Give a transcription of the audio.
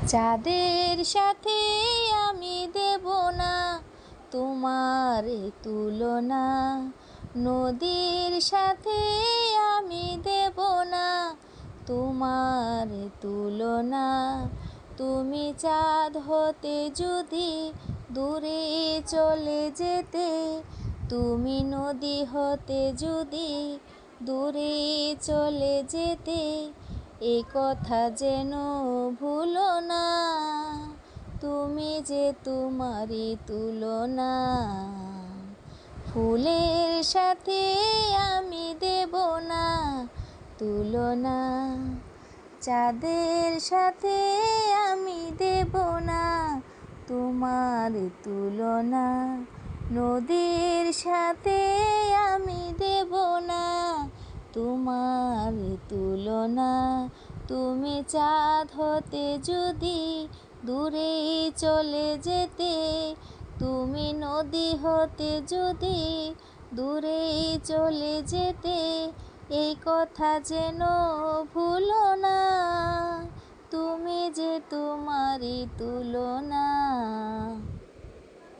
চাঁদের সাথে আমি দেব না তোমার তুলনা, নদীর সাথে আমি দেব না তোমার তুলনা। তুমি চাঁদ হতে যদি দূরে চলে যেতে, তুমি নদী হতে যদি দূরে চলে যেতে, এ কথা যেন ভুলো না, তুমি যে তোমারই তুলনা। ফুলের সাথে আমি দেব না তুলনা, চাঁদের সাথে আমি দেব না তোমার তুলনা, নদীর সাথে আমি দেব না তোমার তুলনা। তুমি চাঁদ হতে যদি দূরে চলে যেতে, তুমি নদী হতে যদি দূরে চলে যেতে, এই কথা যেন ভুলো না, তুমি যে তোমারই তুলনা।